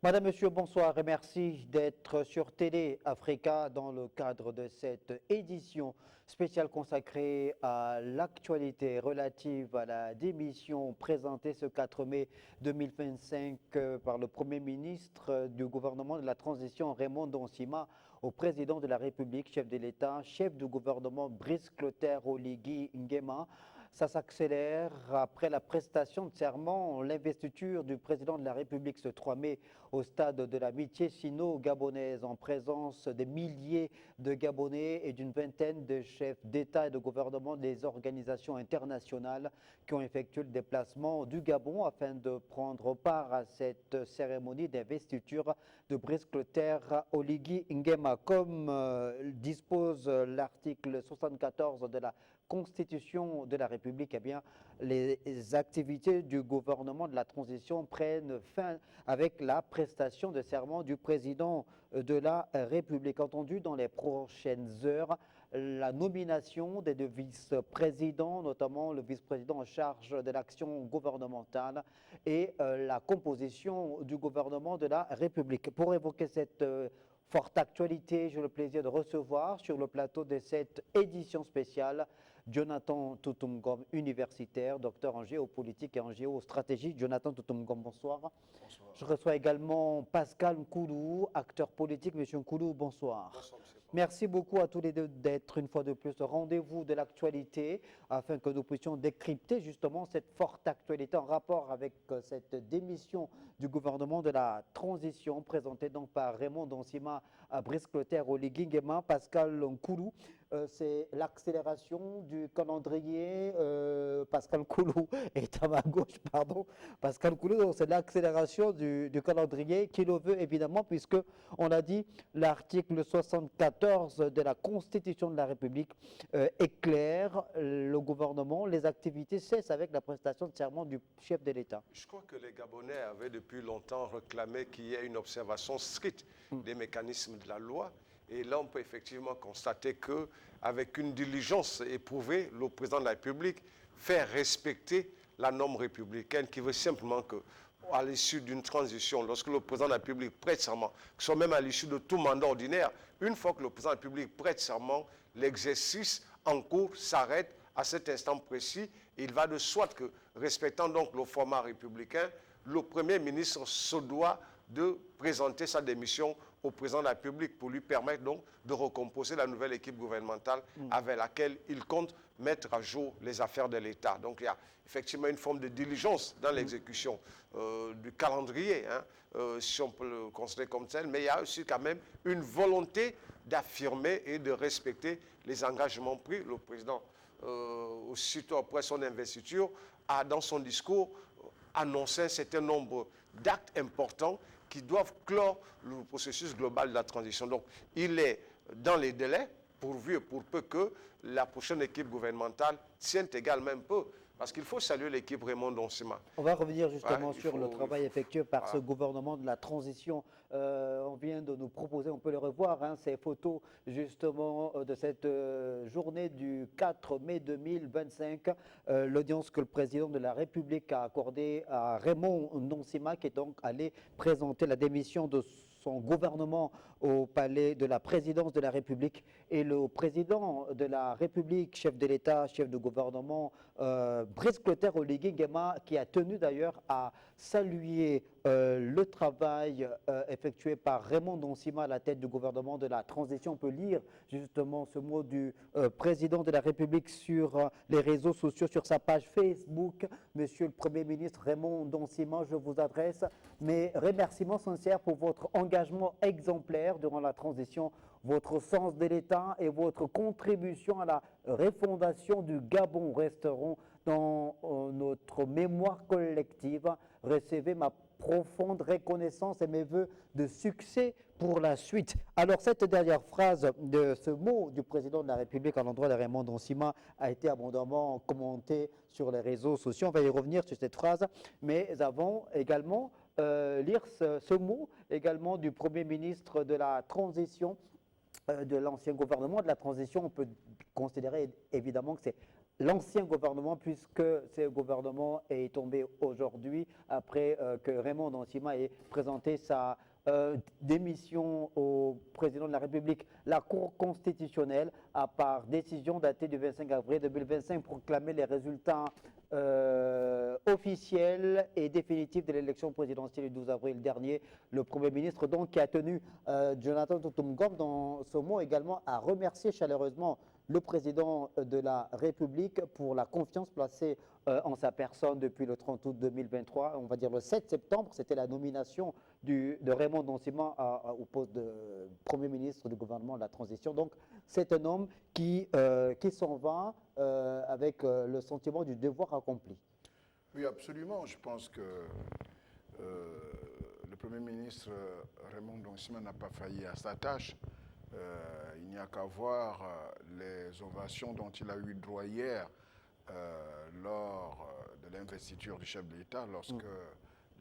Madame, Monsieur, bonsoir et merci d'être sur Télé Africa dans le cadre de cette édition spéciale consacrée à l'actualité relative à la démission présentée ce 4 mai 2025 par le Premier ministre du gouvernement de la transition Raymond Donsima au président de la République, chef de l'État, chef du gouvernement Brice Clotaire Oligui Nguema. Ça s'accélère après la prestation de serment, l'investiture du président de la République ce 3 mai au stade de l'amitié sino-gabonaise en présence des milliers de Gabonais et d'une vingtaine de chefs d'État et de gouvernement des organisations internationales qui ont effectué le déplacement du Gabon afin de prendre part à cette cérémonie d'investiture de Brice Clotaire Oligui Nguema. Comme dispose l'article 74 de la Constitution de la République, eh bien, les activités du gouvernement de la transition prennent fin avec la prestation de serment du président de la République. Entendu dans les prochaines heures, la nomination des deux vice-présidents, notamment le vice-président en charge de l'action gouvernementale et la composition du gouvernement de la République. Pour évoquer cette forte actualité, j'ai le plaisir de recevoir sur le plateau de cette édition spéciale Jonathan Toutoumgom, universitaire, docteur en géopolitique et en géostratégie. Jonathan Toutoumgom, bonsoir. Bonsoir. Je reçois également Pascal Nkoulou, acteur politique. Monsieur Nkoulou, bonsoir. Bonsoir, monsieur. Merci beaucoup à tous les deux d'être une fois de plus au rendez-vous de l'actualité afin que nous puissions décrypter justement cette forte actualité en rapport avec cette démission du gouvernement de la transition présentée donc par Raymond Donsima à Brice Clotaire Oligui Nguema. Pascal Nkoulou, c'est l'accélération du calendrier. Pascal Nkoulou est à ma gauche, pardon. Pascal Nkoulou, c'est l'accélération du calendrier qui le veut évidemment puisque on a dit l'article 74 de la Constitution de la République éclaire le gouvernement. Les activités cessent avec la prestation de serment du chef de l'État. Je crois que les Gabonais avaient depuis longtemps réclamé qu'il y ait une observation stricte des mécanismes de la loi. Et là, on peut effectivement constater qu'avec une diligence éprouvée, le président de la République fait respecter la norme républicaine qui veut simplement que, à l'issue d'une transition, lorsque le président de la République prête serment, que ce soit même à l'issue de tout mandat ordinaire, une fois que le président de la République prête serment, l'exercice en cours s'arrête à cet instant précis. Il va de soi que, respectant donc le format républicain, le Premier ministre se doit de présenter sa démission au président de la République pour lui permettre donc de recomposer la nouvelle équipe gouvernementale avec laquelle il compte mettre à jour les affaires de l'État. Donc il y a effectivement une forme de diligence dans l'exécution du calendrier, hein, si on peut le considérer comme tel, mais il y a aussi quand même une volonté d'affirmer et de respecter les engagements pris. Le président, aussitôt après son investiture, a dans son discours annoncer un certain nombre d'actes importants qui doivent clore le processus global de la transition. Donc, il est dans les délais, pourvu et pour peu que la prochaine équipe gouvernementale tienne également un peu. Parce qu'il faut saluer l'équipe Raymond Donsima. On va revenir justement sur le travail effectué par ce gouvernement de la transition. On vient de nous proposer, on peut le revoir, hein, ces photos justement de cette journée du 4 mai 2025. L'audience que le président de la République a accordée à Raymond Donsima, qui est donc allé présenter la démission de son gouvernement au palais de la présidence de la République, et le président de la République, chef de l'État, chef de gouvernement, Brice Clotaire Oligui Nguema, qui a tenu d'ailleurs à saluer le travail effectué par Raymond Donsima à la tête du gouvernement de la transition. On peut lire justement ce mot du président de la République sur les réseaux sociaux, sur sa page Facebook. Monsieur le Premier ministre Raymond Donsima, je vous adresse mes remerciements sincères pour votre engagement exemplaire durant la transition, votre sens de l'État et votre contribution à la refondation du Gabon resteront dans notre mémoire collective. Recevez ma profonde reconnaissance et mes voeux de succès pour la suite. Alors, cette dernière phrase de ce mot du président de la République à l'endroit de Raymond Donsima a été abondamment commentée sur les réseaux sociaux. On va y revenir sur cette phrase, mais avant également lire ce mot également du Premier ministre de la transition, de l'ancien gouvernement de la transition. On peut considérer évidemment que c'est l'ancien gouvernement, puisque ce gouvernement est tombé aujourd'hui après que Raymond Ndossima ait présenté sa démission au président de la République. La Cour constitutionnelle a, par décision datée du 25 avril 2025, proclamé les résultats officiels et définitifs de l'élection présidentielle du 12 avril dernier. Le Premier ministre, donc, qui a tenu Jonathan Totumgom, dans ce mot également, a remercié chaleureusement le président de la République pour la confiance placée en sa personne depuis le 30 août 2023. On va dire le 7 septembre, c'était la nomination de Raymond Ndossima au poste de Premier ministre du gouvernement de la transition. Donc, c'est un homme qui s'en va avec le sentiment du devoir accompli. Oui, absolument. Je pense que le Premier ministre Raymond Ndossima n'a pas failli à sa tâche. Il n'y a qu'à voir les ovations dont il a eu droit hier lors de l'investiture du chef de l'État, lorsque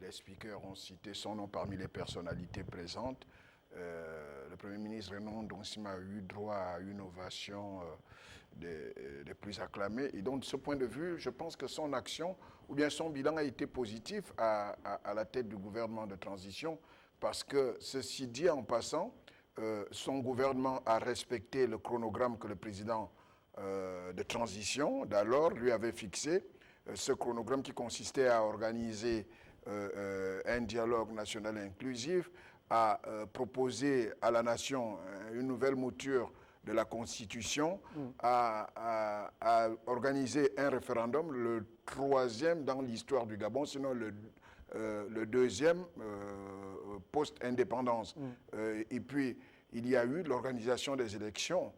les speakers ont cité son nom parmi les personnalités présentes. Le Premier ministre Raymond Ndossima a eu droit à une ovation des plus acclamées. Et donc, de ce point de vue, je pense que son action, ou bien son bilan a été positif à la tête du gouvernement de transition, parce que, ceci dit en passant, son gouvernement a respecté le chronogramme que le président de transition d'alors lui avait fixé, ce chronogramme qui consistait à organiser un dialogue national inclusif, à proposer à la nation une nouvelle mouture de la Constitution, à organiser un référendum, le troisième dans l'histoire du Gabon, sinon le deuxième post-indépendance. Et puis, il y a eu l'organisation des élections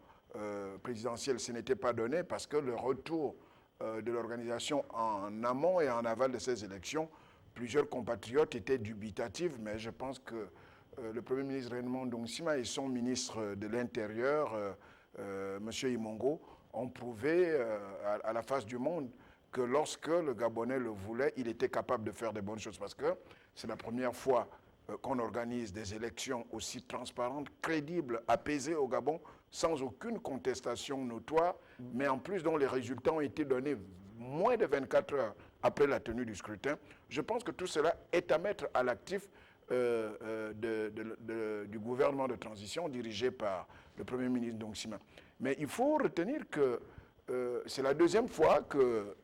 présidentielles. Ce n'était pas donné parce que le retour de l'organisation en amont et en aval de ces élections, plusieurs compatriotes étaient dubitatifs, mais je pense que le Premier ministre Raymond Ndossima et son ministre de l'Intérieur, M. Imongo, ont prouvé à la face du monde que lorsque le Gabonais le voulait, il était capable de faire des bonnes choses, parce que c'est la première fois qu'on organise des élections aussi transparentes, crédibles, apaisées au Gabon, sans aucune contestation notoire, mais en plus dont les résultats ont été donnés moins de 24 heures après la tenue du scrutin. Je pense que tout cela est à mettre à l'actif du gouvernement de transition dirigé par le Premier ministre Ndossima. Mais il faut retenir que c'est la deuxième fois que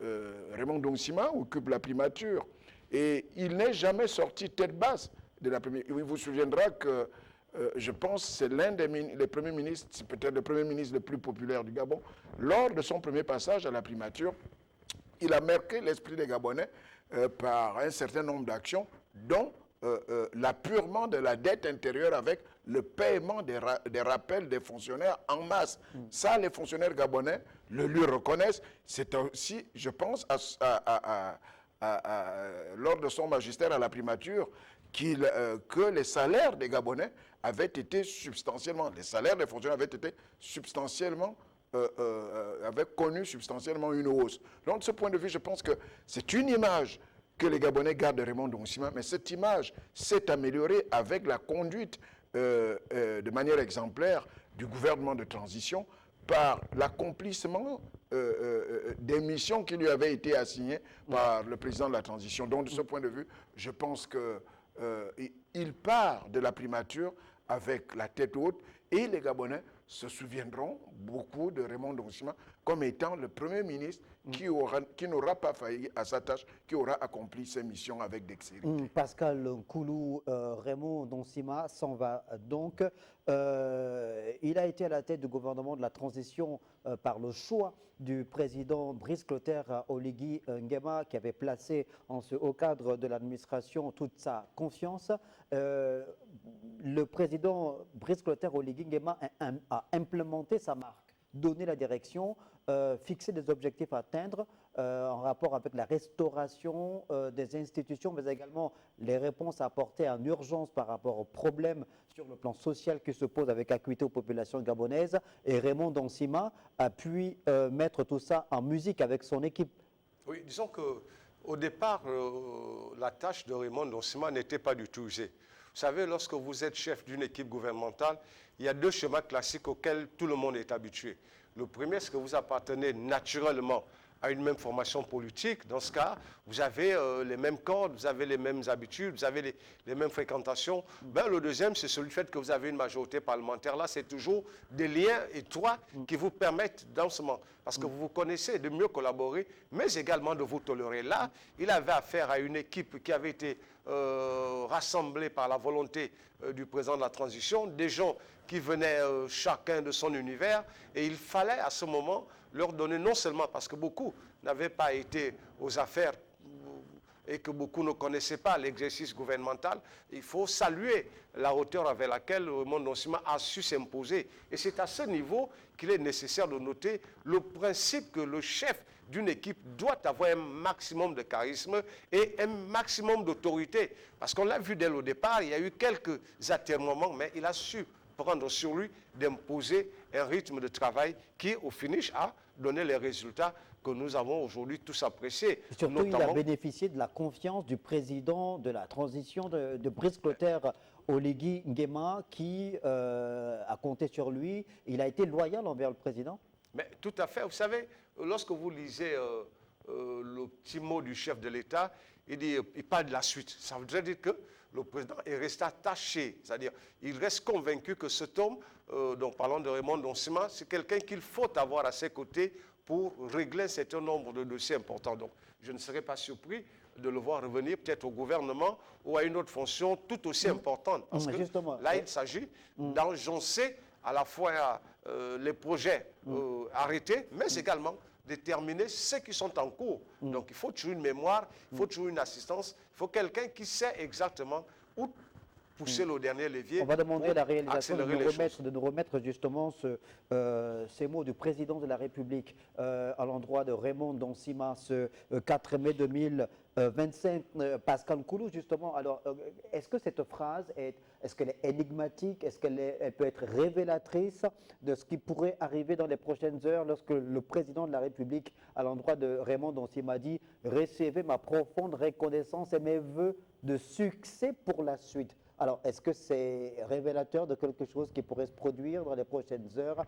Raymond Ndossima occupe la primature et il n'est jamais sorti tête basse de la première. Il vous souviendra que je pense que c'est l'un des premiers ministres, c'est peut-être le Premier ministre le plus populaire du Gabon. Lors de son premier passage à la primature, il a marqué l'esprit des Gabonais par un certain nombre d'actions, dont l'apurement de la dette intérieure avec le paiement des rappels des fonctionnaires en masse. Ça, les fonctionnaires gabonais le lui reconnaissent. C'est aussi, je pense, lors de son magistère à la primature, que les salaires des Gabonais avaient été substantiellement, les salaires des fonctionnaires avaient été substantiellement avaient connu substantiellement une hausse. Donc, de ce point de vue, je pense que c'est une image que les Gabonais gardent de Raymond Ndossima, mais cette image s'est améliorée avec la conduite de manière exemplaire du gouvernement de transition par l'accomplissement des missions qui lui avaient été assignées par le président de la transition. Donc, de ce point de vue, je pense qu'il part de la primature avec la tête haute et les Gabonais se souviendront beaucoup de Raymond Ndossima comme étant le Premier ministre qui n'aura pas failli à sa tâche, qui aura accompli ses missions avec dextérité. Pascal Nkoulou, Raymond Ndossima s'en va donc. Il a été à la tête du gouvernement de la transition par le choix du président Brice Clotaire Oligui Nguema, qui avait placé en ce haut cadre de l'administration toute sa confiance. Le président Brice Clotaire Oligui Nguema a implémenté sa marque, donné la direction, fixer des objectifs à atteindre en rapport avec la restauration des institutions, mais également les réponses à apporter en urgence par rapport aux problèmes sur le plan social qui se posent avec acuité aux populations gabonaises. Et Raymond Ndossima a pu mettre tout ça en musique avec son équipe. Oui, disons qu'au départ, la tâche de Raymond Ndossima n'était pas du tout usée. Vous savez, lorsque vous êtes chef d'une équipe gouvernementale, il y a deux schémas classiques auxquels tout le monde est habitué. Le premier, c'est que vous appartenez naturellement à une même formation politique. Dans ce cas, vous avez les mêmes codes, vous avez les mêmes habitudes, vous avez les mêmes fréquentations. Ben, le deuxième, c'est celui du fait que vous avez une majorité parlementaire. Là, c'est toujours des liens étroits qui vous permettent, dans ce moment, parce que vous vous connaissez, de mieux collaborer, mais également de vous tolérer. Là, il avait affaire à une équipe qui avait été rassemblés par la volonté du président de la transition, des gens qui venaient chacun de son univers, et il fallait à ce moment leur donner, non seulement parce que beaucoup n'avaient pas été aux affaires et que beaucoup ne connaissaient pas l'exercice gouvernemental, il faut saluer la hauteur avec laquelle Raymond Nonsima a su s'imposer. Et c'est à ce niveau qu'il est nécessaire de noter le principe que le chef d'une équipe doit avoir un maximum de charisme et un maximum d'autorité. Parce qu'on l'a vu dès le départ, il y a eu quelques atermoiements, mais il a su prendre sur lui d'imposer un rythme de travail qui, au finish, a donné les résultats que nous avons aujourd'hui tous appréciés. Surtout, notamment, il a bénéficié de la confiance du président de la transition de Brice Clotaire Oligui Nguema, qui a compté sur lui. Il a été loyal envers le président. Mais tout à fait. Vous savez, lorsque vous lisez le petit mot du chef de l'État, il parle de la suite. Ça veut dire que le président est resté attaché. C'est-à-dire, il reste convaincu que cet homme, donc parlant de Raymond Nonsima, c'est quelqu'un qu'il faut avoir à ses côtés pour régler un certain nombre de dossiers importants. Donc, je ne serais pas surpris de le voir revenir peut-être au gouvernement ou à une autre fonction tout aussi importante. Parce que là, il s'agit d'enjoncer à la fois les projets arrêtés, mais également déterminer ceux qui sont en cours. Donc, il faut toujours une mémoire, il faut toujours une assistance, il faut quelqu'un qui sait exactement où pousser le dernier levier. On va demander à la réalisation de nous remettre justement ces mots du président de la République à l'endroit de Raymond Nonsima ce 4 mai 2025. Pascal Nkoulou, justement, alors est-ce que cette phrase est-ce qu'elle est énigmatique? Est-ce qu'elle peut être révélatrice de ce qui pourrait arriver dans les prochaines heures lorsque le président de la République à l'endroit de Raymond Nonsima dit « Recevez ma profonde reconnaissance et mes vœux de succès pour la suite ». Alors, est-ce que c'est révélateur de quelque chose qui pourrait se produire dans les prochaines heures?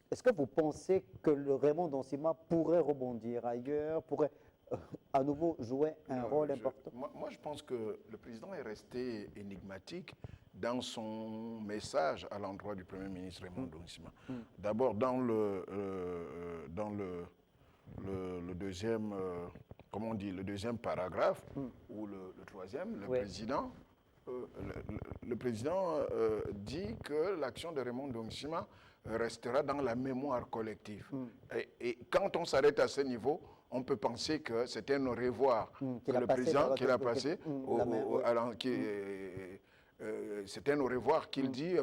Est-ce que vous pensez que le Raymond Nonsima pourrait rebondir ailleurs, pourrait à nouveau jouer un rôle important? Moi, je pense que le président est resté énigmatique dans son message à l'endroit du Premier ministre Raymond Nonsima. D'abord, dans le deuxième... comme on dit, le deuxième paragraphe, ou le troisième, le président dit que l'action de Raymond Nonsima restera dans la mémoire collective. Et quand on s'arrête à ce niveau, on peut penser que c'est un au revoir que le président qu'il a passé, c'est un au revoir qu'il dit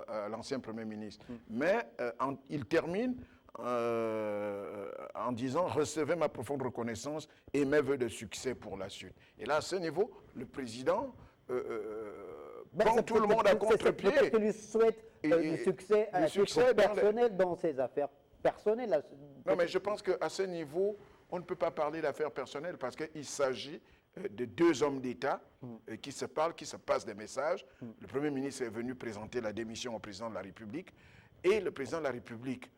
à l'ancien Premier ministre. Mais il termine en disant « Recevez ma profonde reconnaissance et mes vœux de succès pour la suite ». Et là, à ce niveau, le président prend tout le monde à contre-pied. Peut-être que lui souhaite du succès à titre personnel dans ses affaires personnelles. Non, mais je pense qu'à ce niveau, on ne peut pas parler d'affaires personnelles parce qu'il s'agit de deux hommes d'État qui se parlent, qui se passent des messages. Le Premier ministre est venu présenter la démission au président de la République et le président de la République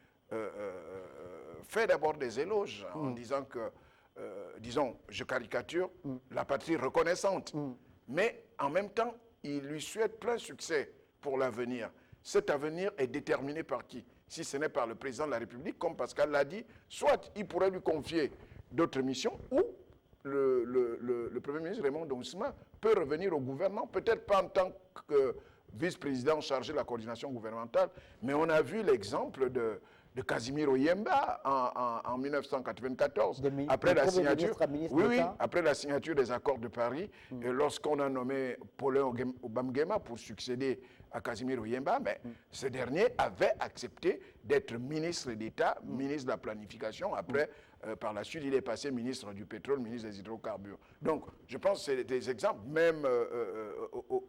fait d'abord des éloges en disant que, disons, je caricature, la patrie reconnaissante. Mais en même temps, il lui souhaite plein succès pour l'avenir. Cet avenir est déterminé par qui? Si ce n'est par le président de la République, comme Pascal l'a dit, soit il pourrait lui confier d'autres missions, ou le Premier ministre Raymond Nonsima peut revenir au gouvernement, peut-être pas en tant que vice-président chargé de la coordination gouvernementale, mais on a vu l'exemple de Casimir Oyemba en 1994, après la signature, après la signature des accords de Paris, lorsqu'on a nommé Paulin Obamguema pour succéder à Casimir Oyemba, mais ce dernier avait accepté d'être ministre d'État, ministre de la planification. Après, par la suite, il est passé ministre du pétrole, ministre des hydrocarbures. Donc, je pense que c'est des exemples, même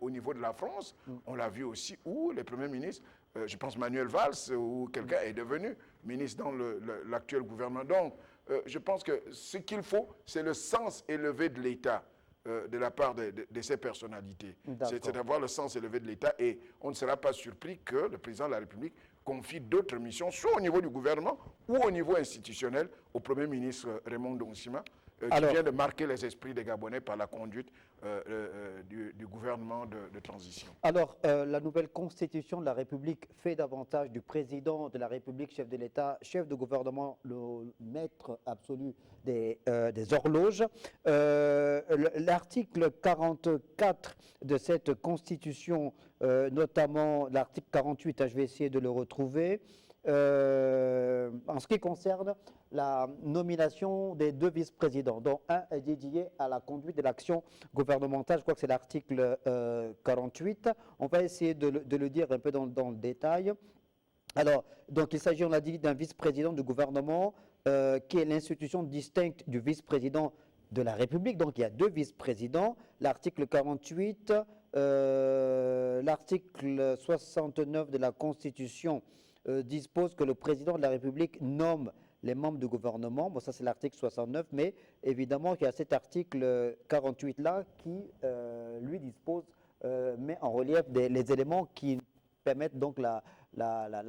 au niveau de la France, on l'a vu aussi, où les premiers ministres, je pense Manuel Valls, où quelqu'un est devenu ministre dans l'actuel gouvernement. Donc, je pense que ce qu'il faut, c'est le sens élevé de l'État. De la part de ces personnalités. C'est d'avoir le sens élevé de l'État et on ne sera pas surpris que le président de la République confie d'autres missions, soit au niveau du gouvernement ou au niveau institutionnel, au Premier ministre Raymond Donsima, qui vient de marquer les esprits des Gabonais par la conduite du gouvernement de transition. Alors, la nouvelle constitution de la République fait davantage du président de la République, chef de l'État, chef de gouvernement, le maître absolu des horloges. L'article 44 de cette constitution, notamment l'article 48, je vais essayer de le retrouver, en ce qui concerne la nomination des 2 vice-présidents, dont un est dédié à la conduite de l'action gouvernementale. Je crois que c'est l'article 48. On va essayer de le dire un peu dans le détail. Alors, donc il s'agit, on l'a dit, d'un vice-président du gouvernement qui est l'institution distincte du vice-président de la République. Donc il y a 2 vice-présidents. L'article 48, l'article 69 de la Constitution dispose que le président de la République nomme les membres du gouvernement. Bon, ça c'est l'article 69, mais évidemment il y a cet article 48-là qui, lui, dispose, met en relief les éléments qui permettent donc la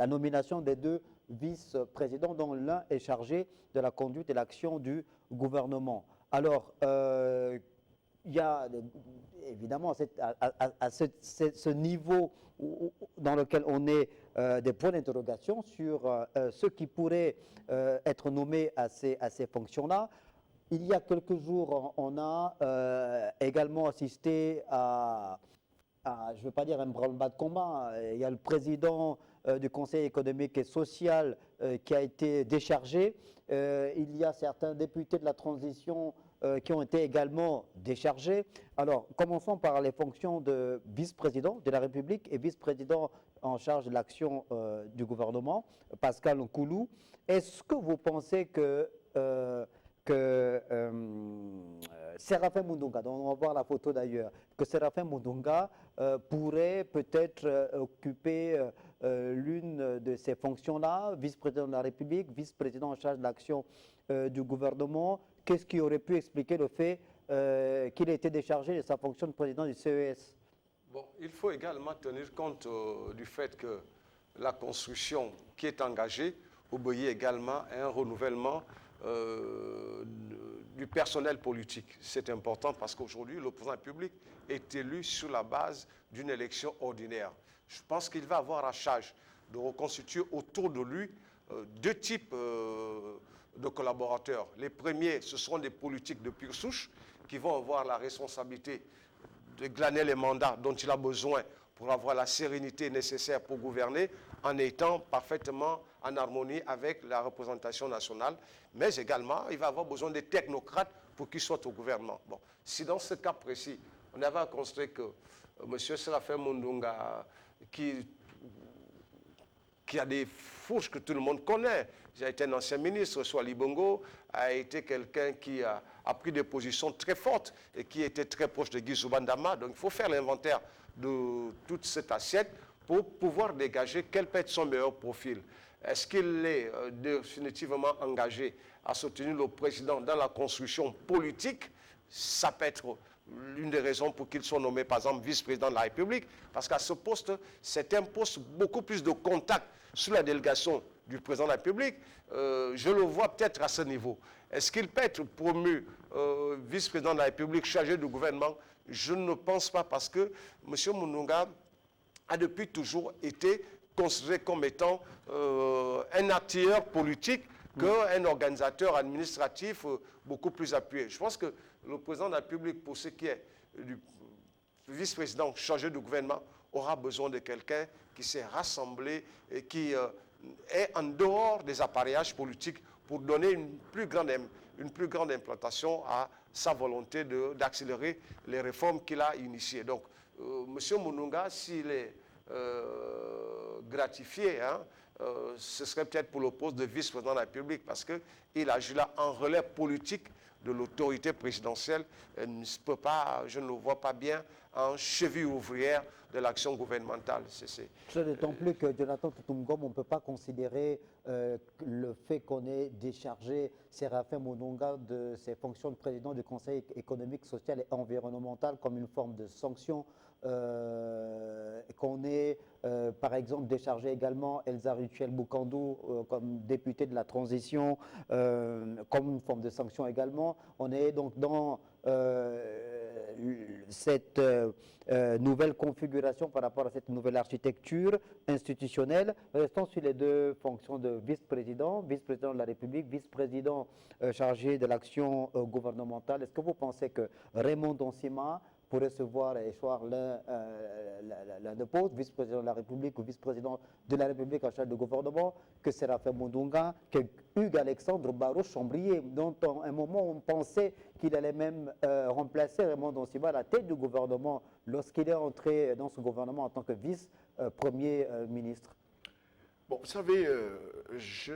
nomination des 2 vice-présidents, dont l'un est chargé de la conduite et l'action du gouvernement. Alors, il y a évidemment à ce niveau dans lequel on est des points d'interrogation sur ceux qui pourraient être nommés à ces fonctions-là. Il y a quelques jours, on a également assisté à, je ne veux pas dire un branle-bas de combat, il y a le président du Conseil économique et social qui a été déchargé. Il y a certains députés de la transition qui ont été également déchargés. Alors, commençons par les fonctions de vice-président de la République et vice-président en charge de l'action du gouvernement, Pascal Nkoulou. Est-ce que vous pensez que Séraphin Mundunga, dont on va voir la photo d'ailleurs, que Séraphin Mundunga pourrait peut-être occuper l'une de ces fonctions-là, vice-président de la République, vice-président en charge de l'action du gouvernement? Qu'est-ce qui aurait pu expliquer le fait qu'il ait été déchargé de sa fonction de président du CES? Bon, il faut également tenir compte du fait que la construction qui est engagée obéit également à un renouvellement du personnel politique. C'est important parce qu'aujourd'hui, le président de la République est élu sur la base d'une élection ordinaire. Je pense qu'il va avoir à charge de reconstituer autour de lui 2 types de collaborateurs. Les premiers, ce seront des politiques de pure souche qui vont avoir la responsabilité de glaner les mandats dont il a besoin pour avoir la sérénité nécessaire pour gouverner en étant parfaitement en harmonie avec la représentation nationale. Mais également, il va avoir besoin des technocrates pour qu'ils soient au gouvernement. Bon, si dans ce cas précis, on avait constaté que M. Séraphin Mundunga, qui a des fourches que tout le monde connaît, il a été un ancien ministre, soit Libongo, a été quelqu'un qui a pris des positions très fortes et qui était très proche de Guy Zoubandama. Donc il faut faire l'inventaire de toute cette assiette pour pouvoir dégager quel peut être son meilleur profil. Est-ce qu'il est définitivement engagé à soutenir le président dans la construction politique? Ça peut être l'une des raisons pour qu'il soit nommé, par exemple, vice-président de la République, parce qu'à ce poste, c'est un poste beaucoup plus de contact sous la délégation du président de la République. Je le vois peut-être à ce niveau. Est-ce qu'il peut être promu vice-président de la République chargé du gouvernement? Je ne pense pas, parce que M. Mundunga a depuis toujours été considéré comme étant un acteur politique qu'un organisateur administratif beaucoup plus appuyé. Je pense que le président de la République, pour ce qui est du vice-président chargé du gouvernement, aura besoin de quelqu'un qui s'est rassemblé et qui est en dehors des appareillages politiques pour donner une plus grande implantation à sa volonté d'accélérer les réformes qu'il a initiées. Donc, M. Mundunga, s'il est gratifié, ce serait peut-être pour le poste de vice-président de la République, parce qu'il agit là en relais politique de l'autorité présidentielle. Je ne le vois pas bien en cheville ouvrière de l'action gouvernementale. D'autant plus que Jonathan Tutumgom, on ne peut pas considérer le fait qu'on ait déchargé Séraphin Moundounga de ses fonctions de président du Conseil économique, social et environnemental comme une forme de sanction, qu'on ait par exemple déchargé également Elsa Ruchel Boukandou comme députée de la transition, comme une forme de sanction également. On est donc dans cette nouvelle configuration par rapport à cette nouvelle architecture institutionnelle. Restons sur les deux fonctions de vice-président de la République, vice-président chargé de l'action gouvernementale. Est-ce que vous pensez que Raymond Donsima pourrait se voir échoir l'un de poste, vice-président de la République ou vice-président de la République en charge de gouvernement, que Séraphin Moundounga, que Hugues Alexandre Barrot-Chambrier, dont à un moment on pensait qu'il allait même remplacer Raymond Donsima à la tête du gouvernement lorsqu'il est entré dans ce gouvernement en tant que vice-premier ministre. Bon, vous savez, je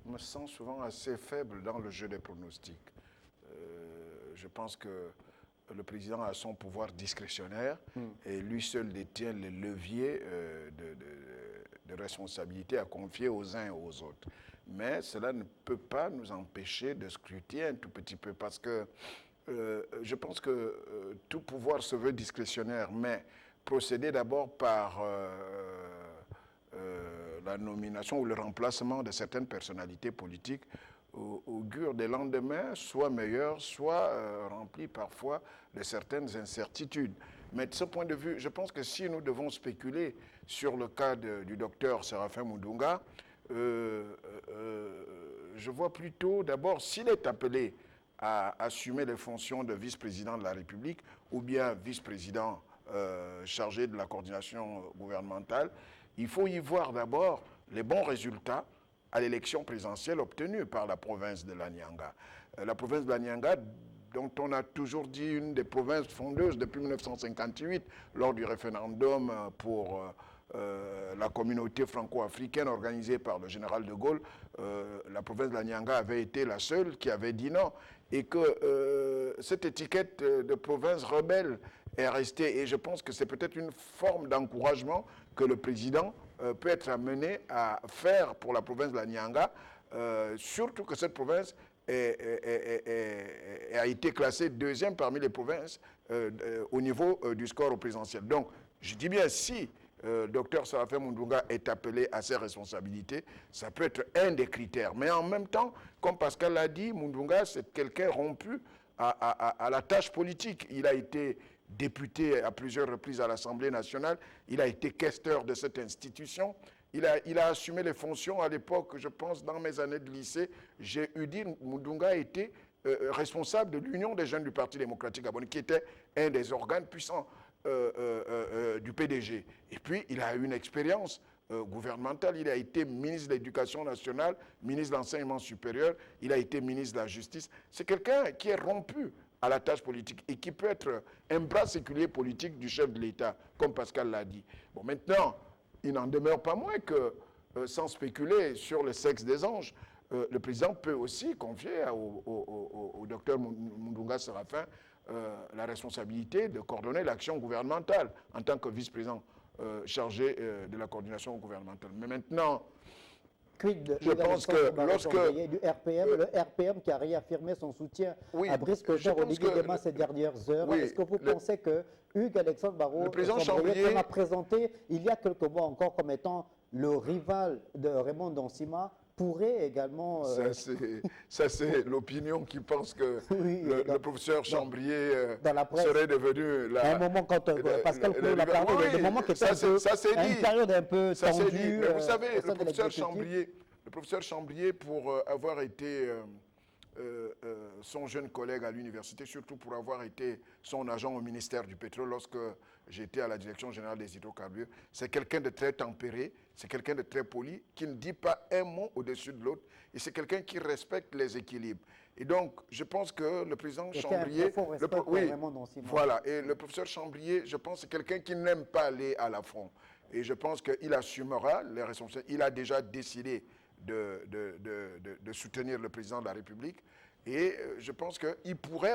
me sens souvent assez faible dans le jeu des pronostics. Je pense que le président a son pouvoir discrétionnaire et lui seul détient les leviers de responsabilité à confier aux uns et aux autres. Mais cela ne peut pas nous empêcher de scruter un tout petit peu parce que je pense que tout pouvoir se veut discrétionnaire, mais procéder d'abord par la nomination ou le remplacement de certaines personnalités politiques augure des lendemains soit meilleurs, soit remplis parfois de certaines incertitudes. Mais de ce point de vue, je pense que si nous devons spéculer sur le cas du docteur Séraphin Moundounga, je vois plutôt d'abord s'il est appelé à assumer les fonctions de vice-président de la République ou bien vice-président chargé de la coordination gouvernementale, il faut y voir d'abord les bons résultats à l'élection présidentielle obtenue par la province de l'Anyanga. La province de l'Anyanga, dont on a toujours dit une des provinces fondeuses depuis 1958, lors du référendum pour la communauté franco-africaine organisée par le général de Gaulle, la province de l'Anyanga avait été la seule qui avait dit non, et que cette étiquette de province rebelle est restée. Et je pense que c'est peut-être une forme d'encouragement que le président peut être amené à faire pour la province de la Nyanga, surtout que cette province a été classée deuxième parmi les provinces au niveau du score au présidentiel. Donc, je dis bien si Dr Séraphin Moundounga est appelé à ses responsabilités, ça peut être un des critères. Mais en même temps, comme Pascal l'a dit, Moundounga, c'est quelqu'un rompu à la tâche politique. Il a été député à plusieurs reprises à l'Assemblée nationale, il a été questeur de cette institution, il a assumé les fonctions à l'époque, je pense, dans mes années de lycée, j'ai eu dit, Moundounga était responsable de l'Union des jeunes du Parti démocratique gabonais, qui était un des organes puissants du PDG. Et puis, il a eu une expérience gouvernementale, il a été ministre de l'Éducation nationale, ministre de l'Enseignement supérieur, il a été ministre de la Justice. C'est quelqu'un qui est rompu à la tâche politique et qui peut être un bras séculier politique du chef de l'État, comme Pascal l'a dit. Bon, maintenant, il n'en demeure pas moins que, sans spéculer sur le sexe des anges, le président peut aussi confier au docteur Moundounga Séraphin la responsabilité de coordonner l'action gouvernementale en tant que vice-président chargé de la coordination gouvernementale. Mais maintenant, je pense que lorsque du RPM, le RPM qui a réaffirmé son soutien à Brice Clotaire Olivier Dema ces dernières heures, est-ce que vous pensez que Hugues Alexandre Barrot m'a présenté il y a quelques mois encore comme étant le rival de Raymond Donsima pourrait également... Ça, c'est l'opinion qui pense que le professeur Chambrier serait devenu... À un moment, quand Pascal Coulon a parlé, des moments qui étaient une période un peu tendue... Mais vous savez, le professeur Chambrier, pour avoir été son jeune collègue à l'université, surtout pour avoir été son agent au ministère du pétrole lorsque j'étais à la direction générale des hydrocarbures, c'est quelqu'un de très tempéré, c'est quelqu'un de très poli, qui ne dit pas un mot au-dessus de l'autre, et c'est quelqu'un qui respecte les équilibres. Et donc, je pense que le président Chambrier... Voilà, et le professeur Chambrier, je pense, c'est quelqu'un qui n'aime pas aller à l'affront. Et je pense qu'il assumera les responsabilités. Il a déjà décidé de soutenir le président de la République. Et je pense qu'il pourrait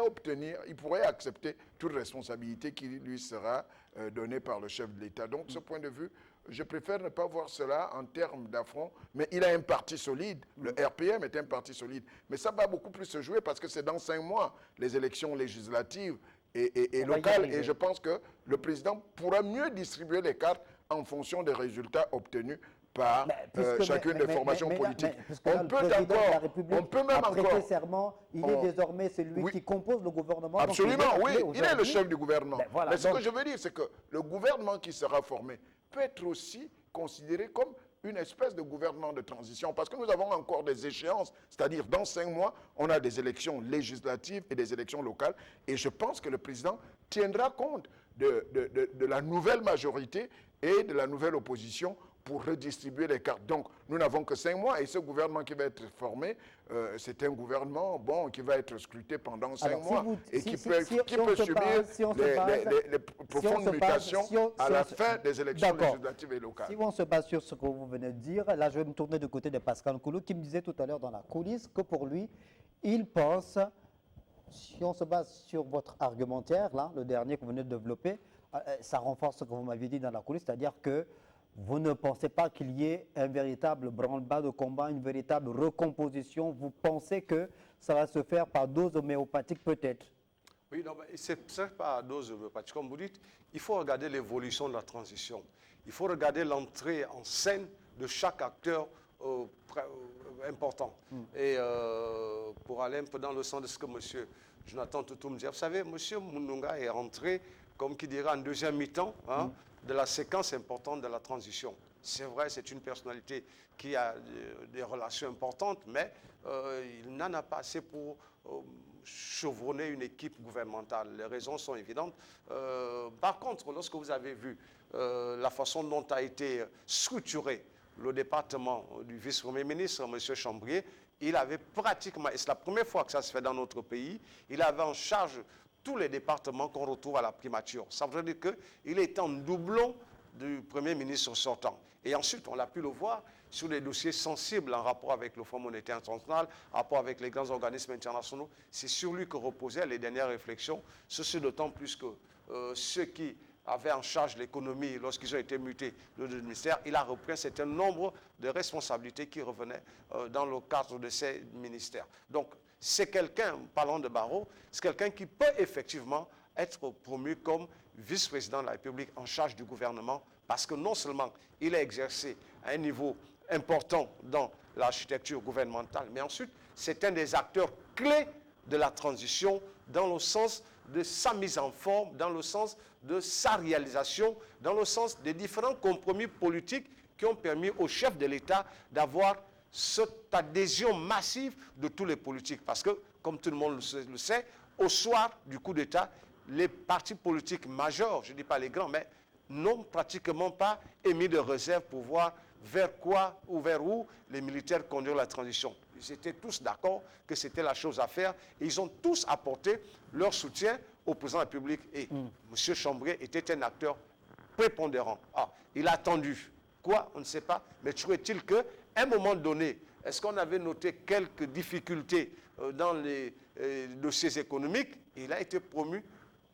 accepter toute responsabilité qui lui sera donnée par le chef de l'État. Donc, de ce point de vue, je préfère ne pas voir cela en termes d'affront, mais il a un parti solide. Le RPM est un parti solide. Mais ça va beaucoup plus se jouer parce que c'est dans 5 mois, les élections législatives et locales. Et je pense que le président pourra mieux distribuer les cartes en fonction des résultats obtenus par chacune des formations politiques. On peut même encore... serment, il est désormais celui qui compose le gouvernement. Absolument, oui, il est le chef du gouvernement. Mais ce que je veux dire, c'est que le gouvernement qui sera formé peut être aussi considéré comme une espèce de gouvernement de transition, parce que nous avons encore des échéances, c'est-à-dire dans 5 mois, on a des élections législatives et des élections locales, et je pense que le président tiendra compte de la nouvelle majorité et de la nouvelle opposition pour redistribuer les cartes. Donc, nous n'avons que 5 mois et ce gouvernement qui va être formé, c'est un gouvernement qui va être scruté pendant 5 mois et qui peut subir les profondes mutations à la fin des élections législatives et locales. Si on se base sur ce que vous venez de dire, là je vais me tourner du côté de Pascal Nkoulou qui me disait tout à l'heure dans la coulisse que pour lui, il pense, si on se base sur votre argumentaire, là, le dernier que vous venez de développer, ça renforce ce que vous m'aviez dit dans la coulisse, c'est-à-dire que vous ne pensez pas qu'il y ait un véritable branle-bas de combat, une véritable recomposition. Vous pensez que ça va se faire par dose homéopathique peut-être? Oui, c'est par dose homéopathique. Comme vous dites, il faut regarder l'évolution de la transition. Il faut regarder l'entrée en scène de chaque acteur important. Et pour aller un peu dans le sens de ce que M. Jonathan Toutou me dit, vous savez, M. Moununga est rentré, comme qui dirait, en deuxième mi-temps, de la séquence importante de la transition. C'est vrai, c'est une personnalité qui a des relations importantes, mais il n'en a pas assez pour chevronner une équipe gouvernementale. Les raisons sont évidentes. Par contre, lorsque vous avez vu la façon dont a été structuré le département du vice-premier ministre, M. Chambrier, il avait pratiquement, et c'est la première fois que ça se fait dans notre pays, il avait en charge tous les départements qu'on retrouve à la primature. Ça veut dire qu'il est en doublon du Premier ministre sortant. Et ensuite, on a pu le voir sur les dossiers sensibles en rapport avec le Fonds monétaire international, en rapport avec les grands organismes internationaux. C'est sur lui que reposaient les dernières réflexions. Ceci d'autant plus que ceux qui avaient en charge l'économie lorsqu'ils ont été mutés de ministère, il a repris un certain nombre de responsabilités qui revenaient dans le cadre de ces ministères. Donc, c'est quelqu'un, parlant de Barrot, c'est quelqu'un qui peut effectivement être promu comme vice-président de la République en charge du gouvernement, parce que non seulement il a exercé à un niveau important dans l'architecture gouvernementale, mais ensuite, c'est un des acteurs clés de la transition dans le sens de sa mise en forme, dans le sens de sa réalisation, dans le sens des différents compromis politiques qui ont permis au chef de l'État d'avoir cette adhésion massive de tous les politiques. Parce que, comme tout le monde le sait, au soir du coup d'État, les partis politiques majeurs, je ne dis pas les grands, mais n'ont pratiquement pas émis de réserve pour voir vers quoi ou vers où les militaires conduisent la transition. Ils étaient tous d'accord que c'était la chose à faire et ils ont tous apporté leur soutien au président de la République. Et M. Chambrier était un acteur prépondérant. Il a attendu. Quoi? On ne sait pas. Mais toujours est-il qu'à un moment donné, est-ce qu'on avait noté quelques difficultés dans les dossiers économiques? Il a été promu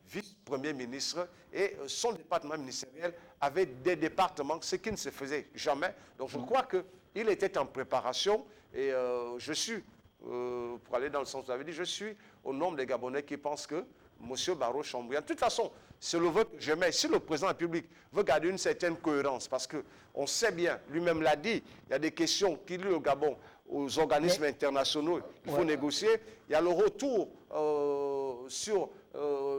vice-premier ministre et son département ministériel avait des départements, ce qui ne se faisait jamais. Donc je crois qu'il était en préparation et je suis, pour aller dans le sens où vous avez dit, je suis au nombre des Gabonais qui pensent que M. Barrot Chambrier, de toute façon, c'est le vote que je mets. Si le président de la République veut garder une certaine cohérence, parce qu'on sait bien, lui-même l'a dit, il y a des questions qui lient au Gabon aux organismes internationaux, il faut négocier. Il y a le retour sur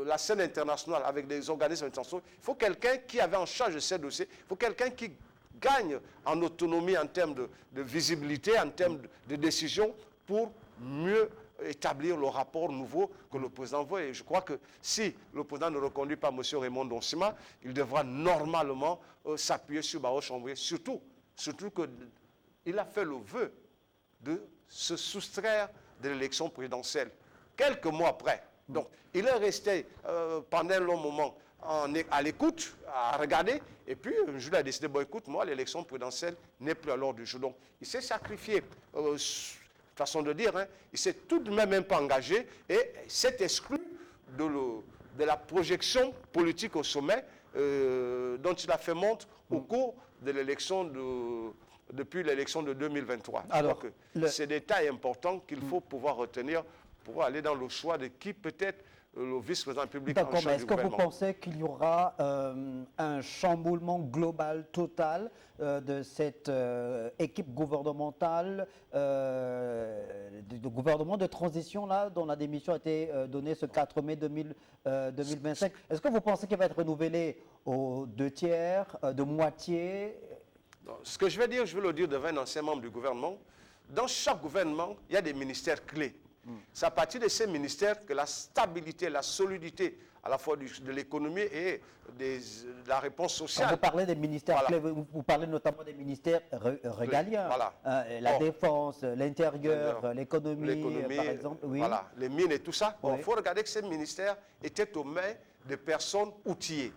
la scène internationale avec des organismes internationaux. Il faut quelqu'un qui avait en charge de ces dossiers. Il faut quelqu'un qui gagne en autonomie en termes de visibilité, en termes de décision pour mieux établir le rapport nouveau que le président veut. Et je crois que si le président ne reconduit pas M. Raymond Donsima, il devra normalement s'appuyer sur Barrot Chambrier. Surtout qu'il a fait le vœu de se soustraire de l'élection présidentielle quelques mois après. Donc, il est resté pendant un long moment à l'écoute, à regarder, et puis un jour il a décidé, bon écoute, moi l'élection présidentielle n'est plus à l'ordre du jour. Donc, il s'est sacrifié, façon de dire, hein, il s'est tout de même pas engagé et s'est exclu de la projection politique au sommet dont il a fait montre au cours de l'élection depuis l'élection de 2023. Alors, c'est des détails importants qu'il faut pouvoir retenir pour aller dans le choix de qui peut être le vice-président public en d'accord, mais charge est-ce du que vous gouvernement. pensez qu'il y aura un chamboulement global, total de cette équipe gouvernementale, du gouvernement de transition là, dont la démission a été donnée ce 4 mai 2025? Est-ce que vous pensez qu'il va être renouvelé aux 2/3, de moitié? Ce que je vais dire, je vais le dire devant un ancien membre du gouvernement. Dans chaque gouvernement, il y a des ministères clés. C'est à partir de ces ministères que la stabilité, la solidité, à la fois de l'économie et de la réponse Quand sociale. vous parlez des ministères Voilà. clés, vous parlez notamment des ministères régaliens, Voilà. La Or, défense, l'intérieur, l'économie, par exemple. Oui. Voilà, les mines et tout ça. Bon, il Oui. faut regarder que ces ministères étaient aux mains de personnes outillées.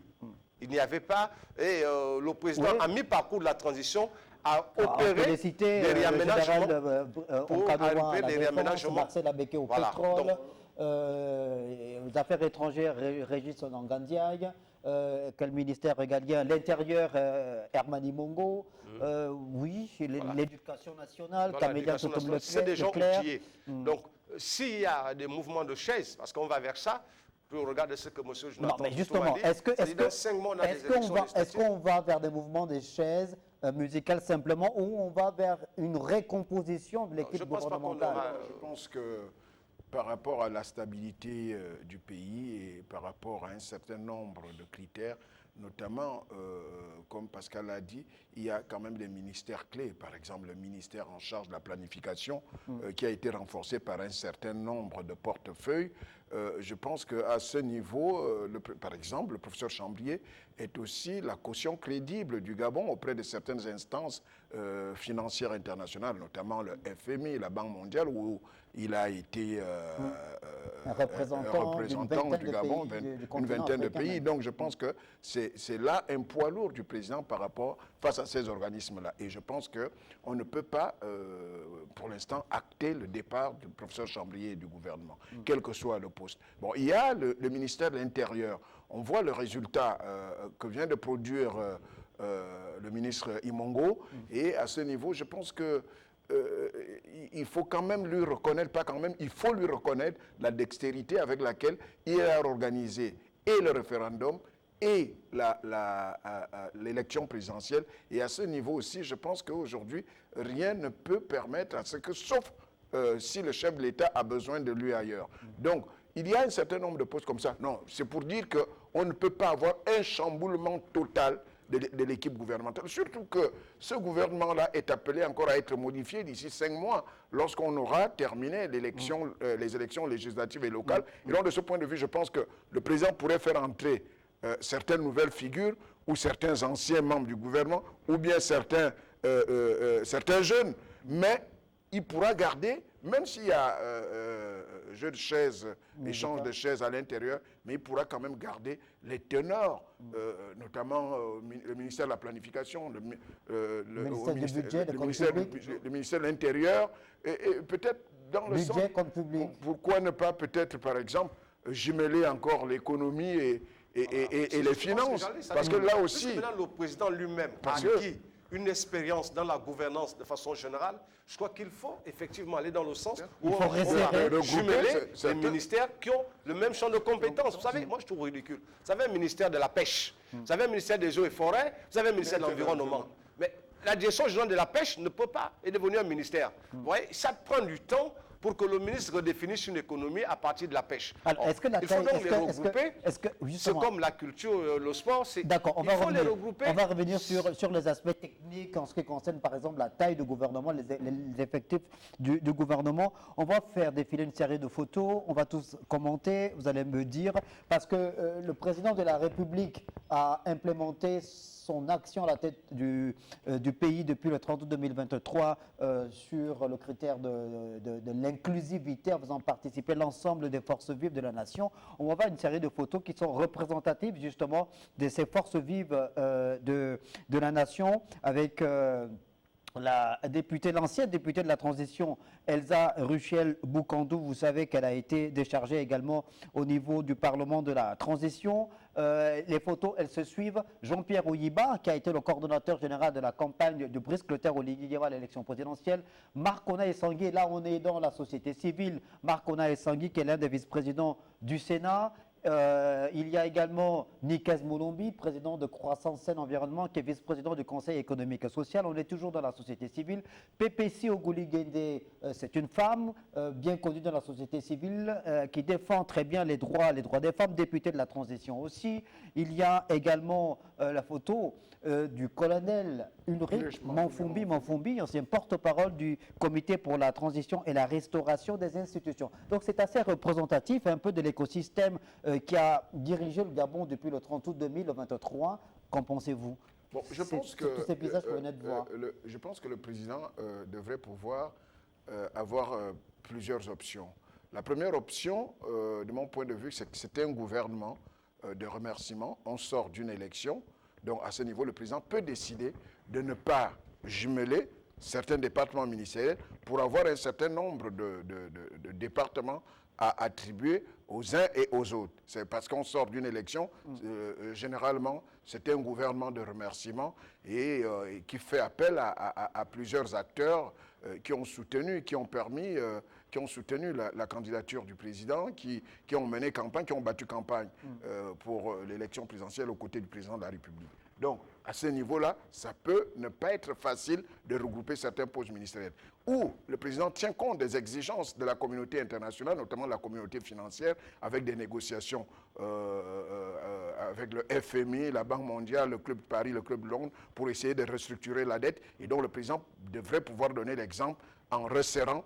Il n'y avait pas, et le président, Oui. à mi-parcours de la transition, a On peut opéré les citer, des le réaménagements. général pour Encadouan à arrêter la des défense, réaménagements. Marcel Abeke au Voilà. pétrole, Donc, aux affaires étrangères, Régis Onangandiaï, quel ministère régalien? L'intérieur, Hermani Mongo, oui, l'éducation nationale, voilà, Camélia l'éducation Totom nationale, c'est des gens Leclerc. outillés. Donc, s'il y a des mouvements de chaises, parce qu'on va vers ça, puis on regarde ce que M. Non, Jonathan mais Poutou justement, a dit, est-ce c'est-à-dire dans 5 mois, on a des élections est-ce législatives. qu'on va vers des mouvements des chaises musicales simplement, ou on va vers une récomposition de je l'équipe pense pas qu'on gouvernementale? aura- Je pense que par rapport à la stabilité du pays et par rapport à un certain nombre de critères, notamment, comme Pascal l'a dit, il y a quand même des ministères clés. Par exemple, le ministère en charge de la planification, qui a été renforcé par un certain nombre de portefeuilles. Je pense qu'à ce niveau, par exemple, le professeur Chambrier est aussi la caution crédible du Gabon auprès de certaines instances financières internationales, notamment le FMI, la Banque mondiale, où il a été Un représentant du Gabon, une vingtaine de pays. Donc je pense que c'est là un poids lourd du président face à ces organismes-là. Et je pense qu'on ne peut pas, pour l'instant, acter le départ du professeur Chambrier et du gouvernement, quel que soit le poste. Bon, il y a le ministère de l'Intérieur. On voit le résultat que vient de produire le ministre Imongo. Et à ce niveau, je pense que il faut quand même lui reconnaître, pas quand même, il faut lui reconnaître la dextérité avec laquelle il a organisé et le référendum et l'élection présidentielle. Et à ce niveau aussi, je pense qu'aujourd'hui, rien ne peut permettre à ce que, sauf si le chef de l'État a besoin de lui ailleurs. Donc, il y a un certain nombre de postes comme ça. Non, c'est pour dire qu'on ne peut pas avoir un chamboulement total de l'équipe gouvernementale. Surtout que ce gouvernement-là est appelé encore à être modifié d'ici 5 mois, lorsqu'on aura terminé les élections législatives et locales. Et donc, de ce point de vue, je pense que le président pourrait faire entrer certaines nouvelles figures, ou certains anciens membres du gouvernement, ou bien certains jeunes, mais il pourra garder, même s'il y a jeu de chaises, échange de chaises à l'intérieur, mais il pourra quand même garder les tenors, notamment le ministère de la Planification, le ministère de l'Intérieur, et peut-être dans le sens... Pourquoi ne pas peut-être, par exemple, jumeler encore l'économie et les finances? Parce que là aussi... Maintenant, le président lui-même a acquis une expérience dans la gouvernance de façon générale, je crois qu'il faut effectivement aller dans le sens où on va jumeler les ministères qui ont le même champ de compétences. Vous savez, moi je trouve ridicule. Vous avez un ministère de la pêche, vous avez un ministère des eaux et forêts, vous avez un ministère de l'environnement. Mais la direction générale de la pêche ne peut pas devenir un ministère. Vous voyez, ça prend du temps pour que le ministre redéfinisse une économie à partir de la pêche. Alors, il faut donc les regrouper. C'est comme la culture, le sport. D'accord, il faut les regrouper. On va revenir sur les aspects techniques en ce qui concerne, par exemple, la taille du gouvernement, les effectifs du gouvernement. On va faire défiler une série de photos, on va tous commenter, vous allez me dire, parce que le président de la République a implémenté son action à la tête du pays depuis le 30 août 2023 sur le critère de l'inclusivité en faisant participer l'ensemble des forces vives de la nation. On va voir une série de photos qui sont représentatives justement de ces forces vives de la nation avec l'ancienne députée de la transition, Elsa Ruchel Boukandou, vous savez qu'elle a été déchargée également au niveau du Parlement de la transition. Les photos, elles se suivent. Jean-Pierre Ouyiba, qui a été le coordonnateur général de la campagne de Brice Clotaire Oligui à l'élection présidentielle. Marc Ona Essangui, là on est dans la société civile. Marc Ona Essangui, qui est l'un des vice-présidents du Sénat. Il y a également Nikes Moulombi, président de Croissance Saine Environnement, qui est vice-président du Conseil économique et social. On est toujours dans la société civile. Pépessi Oguli Guendé, c'est une femme bien connue dans la société civile qui défend très bien les droits des femmes, députée de la transition aussi. Il y a également la photo du colonel Ulrich Manfumbi, ancien porte-parole du comité pour la transition et la restauration des institutions. Donc c'est assez représentatif un peu de l'écosystème qui a dirigé le Gabon depuis le 30 août 2023. Qu'en pensez-vous? Bon, je pense que tous ces visages que vous venez de voir. Je pense que le président devrait pouvoir avoir plusieurs options. La première option, de mon point de vue, c'est que c'est un gouvernement de remerciement. On sort d'une élection. Donc, à ce niveau, le président peut décider de ne pas jumeler certains départements ministériels pour avoir un certain nombre de départements à attribuer aux uns et aux autres. C'est parce qu'on sort d'une élection, généralement, c'est un gouvernement de remerciement et qui fait appel à plusieurs acteurs qui ont soutenu, qui ont soutenu la candidature du président, qui ont mené campagne, qui ont battu campagne pour l'élection présidentielle aux côtés du président de la République. Donc, à ce niveau-là, ça peut ne pas être facile de regrouper certains postes ministériels. Où le président tient compte des exigences de la communauté internationale, notamment la communauté financière, avec des négociations avec le FMI, la Banque mondiale, le Club de Paris, le Club de Londres, pour essayer de restructurer la dette. Et donc, le président devrait pouvoir donner l'exemple en resserrant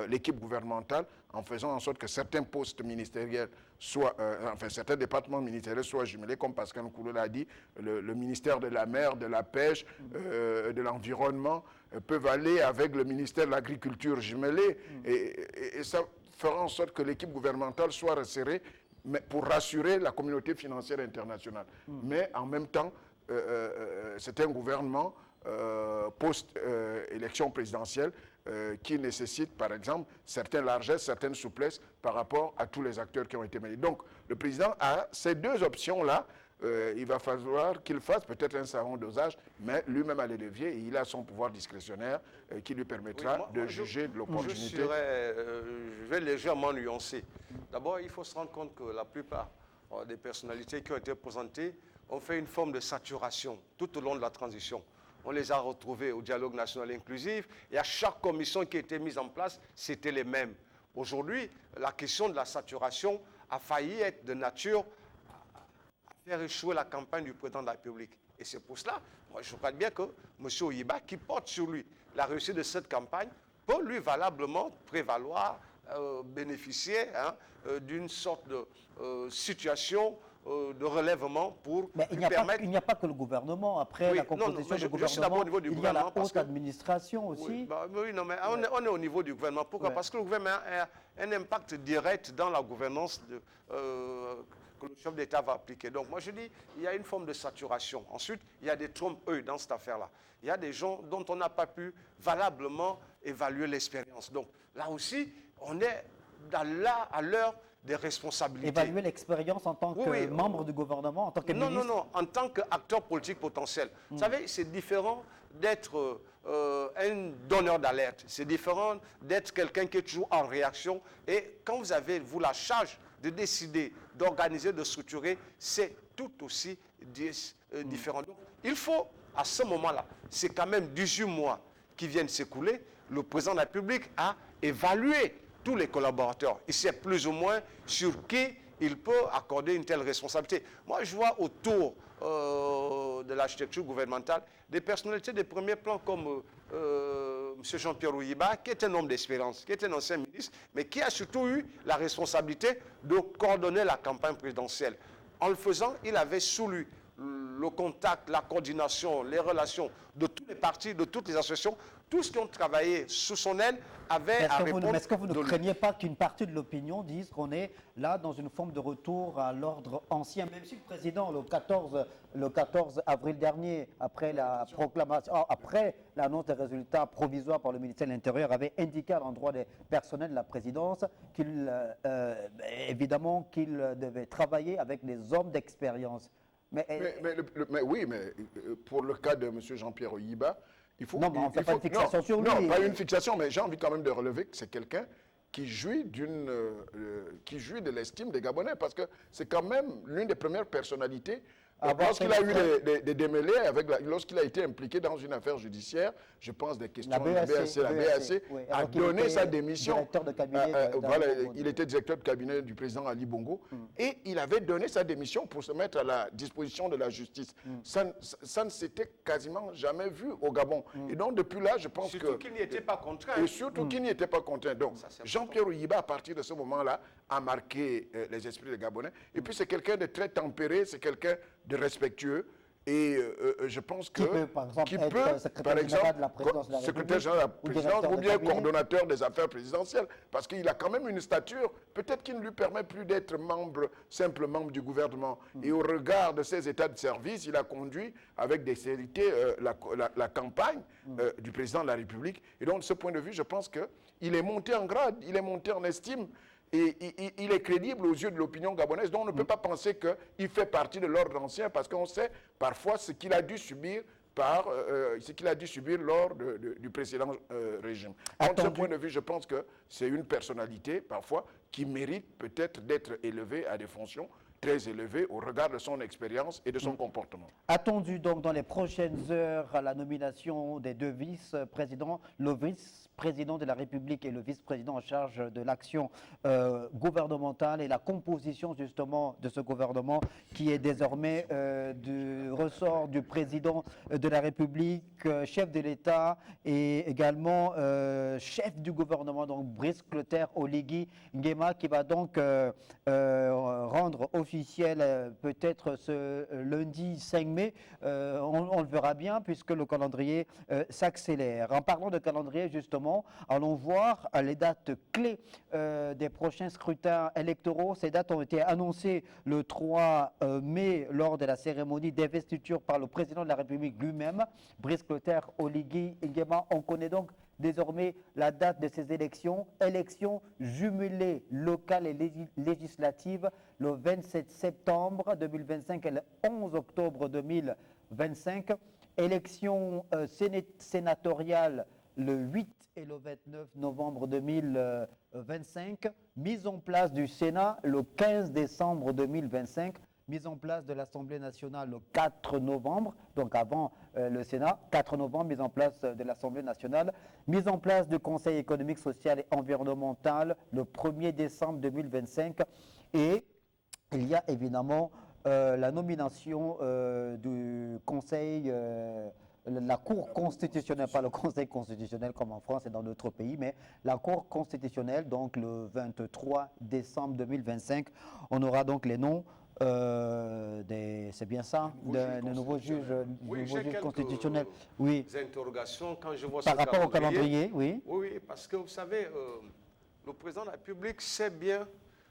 l'équipe gouvernementale, en faisant en sorte que certains postes ministériels certains départements ministériels soient jumelés, comme Pascal Nkoulou l'a dit, le ministère de la mer, de la pêche, de l'environnement, peuvent aller avec le ministère de l'agriculture jumelé, et ça fera en sorte que l'équipe gouvernementale soit resserrée, mais pour rassurer la communauté financière internationale. Mais en même temps, c'est un gouvernement post-élection présidentielle qui nécessite, par exemple, certaines largesses, certaines souplesses par rapport à tous les acteurs qui ont été menés. Donc, le président a ces deux options-là. Il va falloir qu'il fasse peut-être un savant dosage, mais lui-même a les leviers et il a son pouvoir discrétionnaire qui lui permettra de juger de l'opportunité. Je vais légèrement nuancer. D'abord, il faut se rendre compte que la plupart des personnalités qui ont été présentées ont fait une forme de saturation tout au long de la transition. On les a retrouvés au dialogue national inclusif et à chaque commission qui a été mise en place, c'était les mêmes. Aujourd'hui, la question de la saturation a failli être de nature à faire échouer la campagne du président de la République. Et c'est pour cela, moi je crois bien que M. Ouyiba, qui porte sur lui la réussite de cette campagne, peut lui valablement bénéficier d'une sorte de situation de relèvement pour permettre... Il n'y a pas que le gouvernement. Après la composition du gouvernement, il y a la haute administration aussi. Oui, non, mais on est au niveau du gouvernement. Pourquoi? Parce que le gouvernement a un impact direct dans la gouvernance que le chef d'État va appliquer. Donc moi je dis, il y a une forme de saturation. Ensuite, il y a des trompes-œils dans cette affaire-là. Il y a des gens dont on n'a pas pu valablement évaluer l'expérience. Donc là aussi, on est à l'heure des responsabilités. Évaluer l'expérience en tant que membre du gouvernement, en tant que ministre? Non, en tant qu'acteur politique potentiel. Vous savez, c'est différent d'être un donneur d'alerte. C'est différent d'être quelqu'un qui est toujours en réaction. Et quand vous avez, vous, la charge de décider, d'organiser, de structurer, c'est tout aussi différent. Donc, il faut, à ce moment-là, c'est quand même 18 mois qui viennent s'écouler, le président de la République a évalué tous les collaborateurs. Il sait plus ou moins sur qui il peut accorder une telle responsabilité. Moi, je vois autour de l'architecture gouvernementale des personnalités de premier plan comme M. Jean-Pierre Ouyiba, qui est un homme d'expérience, qui est un ancien ministre, mais qui a surtout eu la responsabilité de coordonner la campagne présidentielle. En le faisant, il avait sous lui le contact, la coordination, les relations de tous les partis, de toutes les associations, tous qui ont travaillé sous son aile avaient à répondre. Est-ce que vous ne craignez pas qu'une partie de l'opinion dise qu'on est là dans une forme de retour à l'ordre ancien, même si le président, le 14 avril dernier, après la proclamation, après l'annonce des résultats provisoires par le ministère de l'Intérieur, avait indiqué à l'endroit des personnels de la présidence qu'il, évidemment, qu'il devait travailler avec des hommes d'expérience. Mais oui, mais pour le cas de M. Jean-Pierre Oyiba, il faut... Non, mais on ne fait pas une fixation sur lui. Non, pas une fixation, mais j'ai envie quand même de relever que c'est quelqu'un qui jouit de l'estime des Gabonais, parce que c'est quand même l'une des premières personnalités. Lorsqu'il a eu des démêlés, lorsqu'il a été impliqué dans une affaire judiciaire, je pense des questions de la BAC, oui, a donné sa démission. Directeur de cabinet il était directeur de cabinet du président Ali Bongo, et il avait donné sa démission pour se mettre à la disposition de la justice. Ça ne s'était quasiment jamais vu au Gabon. Et donc depuis là, je pense surtout qu'il n'y était pas contraint. Et surtout qu'il n'y était pas contraint. Donc Jean-Pierre Oyiba, à partir de ce moment-là, a marqué les esprits des Gabonais. Et puis c'est quelqu'un de très tempéré, c'est quelqu'un de respectueux, et je pense que... Qui peut, par exemple, être secrétaire général de la présidence de la secrétaire général de la présidence, ou bien coordonnateur des affaires présidentielles, parce qu'il a quand même une stature, peut-être qui ne lui permet plus d'être simple membre du gouvernement. Et au regard de ses états de service, il a conduit avec dextérité la campagne du président de la République. Et donc, de ce point de vue, je pense qu'il est monté en grade, il est monté en estime, et il est crédible aux yeux de l'opinion gabonaise, donc on ne peut pas penser qu'il fait partie de l'ordre ancien, parce qu'on sait parfois ce qu'il a dû subir lors du précédent régime. Donc, de ce point de vue, je pense que c'est une personnalité, parfois, qui mérite peut-être d'être élevée à des fonctions très élevées au regard de son expérience et de son comportement. Attendu donc dans les prochaines heures à la nomination des deux vice-présidents, le vice-président de la République et le vice-président en charge de l'action gouvernementale et la composition justement de ce gouvernement qui est désormais du ressort du président de la République, chef de l'État et également chef du gouvernement, donc Brice Clotaire Oligui Nguema, qui va donc rendre officiel peut-être ce lundi 5 mai, on le verra bien puisque le calendrier s'accélère. En parlant de calendrier justement, allons voir les dates clés des prochains scrutins électoraux. Ces dates ont été annoncées le 3 mai lors de la cérémonie d'investiture par le président de la République lui-même, Brice Clotaire Oligui Nguema. On connaît donc désormais la date de ces élections jumelées locales et législatives, le 27 septembre 2025 et le 11 octobre 2025. Élections sénatoriales le 8 et le 29 novembre 2025. Mise en place du Sénat le 15 décembre 2025. Mise en place de l'Assemblée nationale le 4 novembre, donc avant le Sénat, 4 novembre, mise en place de l'Assemblée nationale. Mise en place du Conseil économique, social et environnemental le 1er décembre 2025. Et il y a évidemment la nomination du Conseil, la Cour constitutionnelle, pas le Conseil constitutionnel comme en France et dans d'autres pays, mais la Cour constitutionnelle, donc le 23 décembre 2025. On aura donc les noms c'est bien ça, de nouveaux juges, constitutionnels. Oui. Interrogations quand je vois par rapport au calendrier, oui. Oui, parce que vous savez, le président de la République sait bien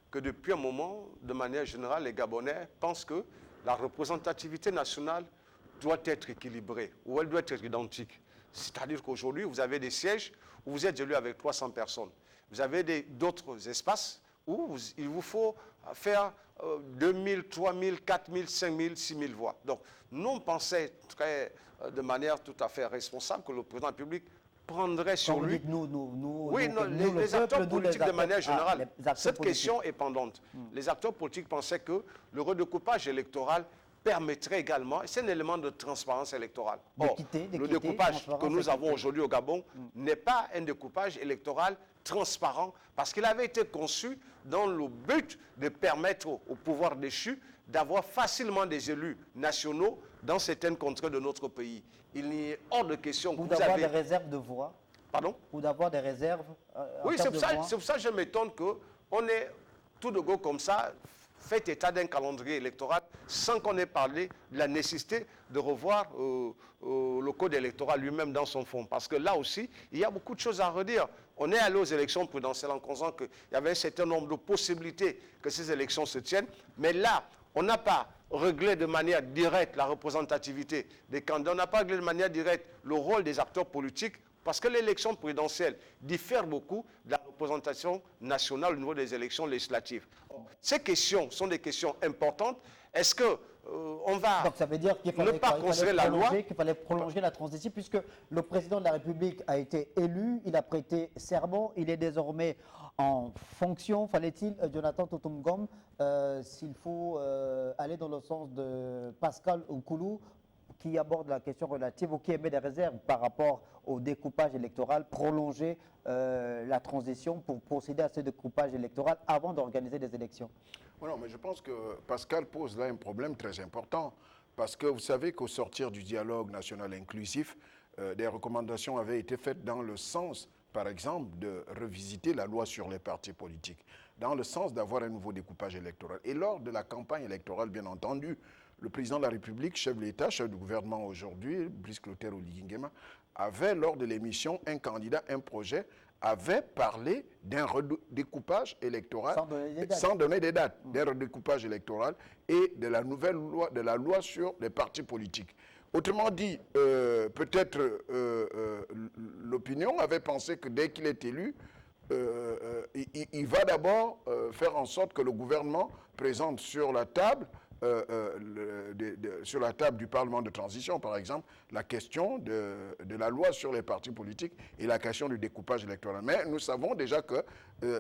que depuis un moment, de manière générale, les Gabonais pensent que la représentativité nationale doit être équilibrée, ou elle doit être identique. C'est-à-dire qu'aujourd'hui, vous avez des sièges où vous êtes élu avec 300 personnes. Vous avez d'autres espaces où il vous faut faire 2000, 3000, 4000, 5000, 6000 voix. Donc, nous, on pensait de manière tout à fait responsable que le président de la République prendrait sur lui... les acteurs politiques de manière générale. Cette question est pendante. Les acteurs politiques pensaient que le redécoupage électoral permettrait également, c'est un élément de transparence électorale. Or, le découpage que nous avons aujourd'hui au Gabon n'est pas un découpage électoral transparent parce qu'il avait été conçu dans le but de permettre au pouvoir déchu d'avoir facilement des élus nationaux dans certaines contrées de notre pays. Il n'y est hors de question que vous avez... Ou d'avoir des réserves de voix. Pardon? Ou d'avoir des réserves oui, c'est pour ça que je m'étonne qu'on ait tout de go comme ça fait état d'un calendrier électoral sans qu'on ait parlé de la nécessité de revoir le code électoral lui-même dans son fond. Parce que là aussi, il y a beaucoup de choses à redire. On est allé aux élections prudentielles en pensant qu'il y avait un certain nombre de possibilités que ces élections se tiennent. Mais là, on n'a pas réglé de manière directe la représentativité des candidats. On n'a pas réglé de manière directe le rôle des acteurs politiques. Parce que l'élection présidentielle diffère beaucoup de la représentation nationale au niveau des élections législatives. Ces questions sont des questions importantes. Est-ce qu'on va Donc ça veut dire qu'il fallait, qu'il fallait prolonger la transition, puisque le président de la République a été élu, il a prêté serment, il est désormais en fonction. Fallait-il, Jonathan Totumgom, s'il faut aller dans le sens de Pascal Oukoulou, qui aborde la question relative ou qui émet des réserves par rapport au découpage électoral, prolonger la transition pour procéder à ce découpage électoral avant d'organiser des élections? Non, mais je pense que Pascal pose là un problème très important, parce que vous savez qu'au sortir du dialogue national inclusif, des recommandations avaient été faites dans le sens, par exemple, de revisiter la loi sur les partis politiques, dans le sens d'avoir un nouveau découpage électoral. Et lors de la campagne électorale, bien entendu, le président de la République, chef de l'État, chef du gouvernement aujourd'hui, Brice Clotaire Oligui Nguema, avait, lors de l'émission Un candidat, un projet, avait parlé d'un redécoupage électoral, sans donner des dates, d'un redécoupage électoral et de la nouvelle loi, de la loi sur les partis politiques. Autrement dit, peut-être l'opinion avait pensé que dès qu'il est élu, il va d'abord faire en sorte que le gouvernement présente sur la table sur la table du Parlement de transition, par exemple, la question de la loi sur les partis politiques et la question du découpage électoral. Mais nous savons déjà que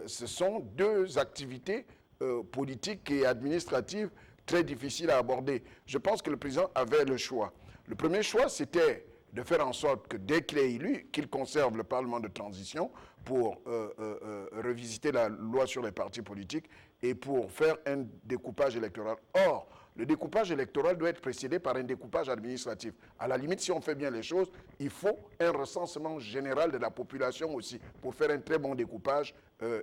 ce sont deux activités politiques et administratives très difficiles à aborder. Je pense que le président avait le choix. Le premier choix, c'était de faire en sorte que dès qu'il est élu, qu'il conserve le Parlement de transition pour revisiter la loi sur les partis politiques et pour faire un découpage électoral. Or, le découpage électoral doit être précédé par un découpage administratif. À la limite, si on fait bien les choses, il faut un recensement général de la population aussi pour faire un très bon découpage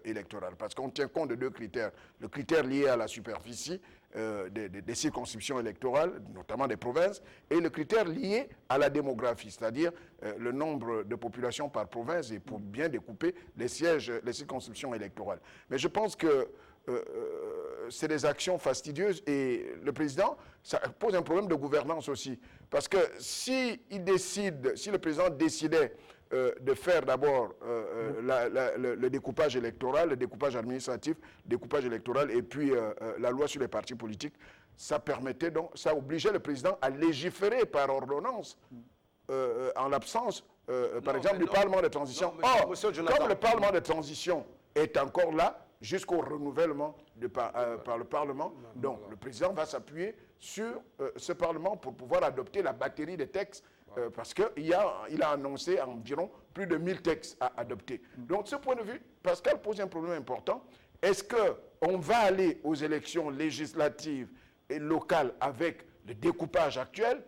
électoral. Parce qu'on tient compte de deux critères. Le critère lié à la superficie des circonscriptions électorales, notamment des provinces, et le critère lié à la démographie, c'est-à-dire le nombre de populations par province et pour bien découper les sièges, les circonscriptions électorales. Mais je pense que c'est des actions fastidieuses et le président, ça pose un problème de gouvernance aussi. Parce que si le président décidait de faire d'abord le découpage électoral, le découpage administratif, le découpage électoral et puis la loi sur les partis politiques, ça permettait donc, ça obligeait le président à légiférer par ordonnance en l'absence, par exemple, du Parlement de transition. Or, comme le Parlement de transition est encore là, jusqu'au renouvellement par le Parlement. Donc, le président va s'appuyer sur ce Parlement pour pouvoir adopter la batterie de textes parce qu'il a annoncé environ plus de 1000 textes à adopter. Donc, de ce point de vue, Pascal pose un problème important. Est-ce qu'on va aller aux élections législatives et locales avec le découpage actuel?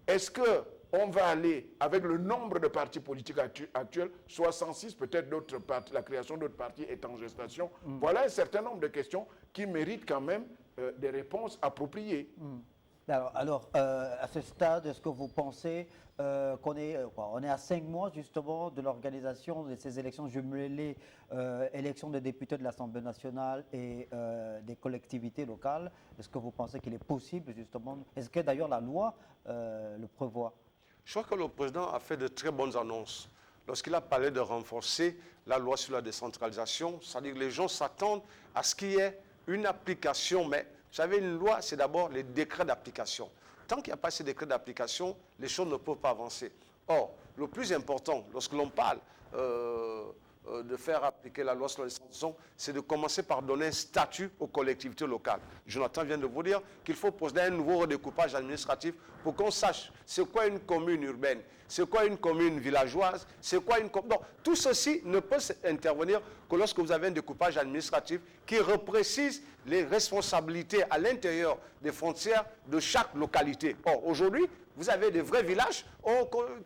Est-ce qu'on va aller avec le nombre de partis politiques actuels, 66, peut-être d'autres partis, la création d'autres partis est en gestation. Voilà un certain nombre de questions qui méritent quand même des réponses appropriées. Alors, à ce stade, est-ce que vous pensez qu'on est à 5 mois justement de l'organisation de ces élections jumelées, élections des députés de l'Assemblée nationale et des collectivités locales? Est-ce que vous pensez qu'il est possible justement? Est-ce que d'ailleurs la loi le prévoit? Je crois que le président a fait de très bonnes annonces. Lorsqu'il a parlé de renforcer la loi sur la décentralisation, c'est-à-dire que les gens s'attendent à ce qu'il y ait une application. Mais vous savez, une loi, c'est d'abord les décrets d'application. Tant qu'il n'y a pas ces décrets d'application, les choses ne peuvent pas avancer. Or, le plus important, lorsque l'on parle de faire appliquer la loi sur la décentralisation, c'est de commencer par donner un statut aux collectivités locales. Jonathan vient de vous dire qu'il faut procéder à un nouveau redécoupage administratif pour qu'on sache c'est quoi une commune urbaine, c'est quoi une commune villageoise, c'est quoi une commune... Donc, tout ceci ne peut intervenir que lorsque vous avez un découpage administratif qui reprécise les responsabilités à l'intérieur des frontières de chaque localité. Or, aujourd'hui, vous avez des vrais villages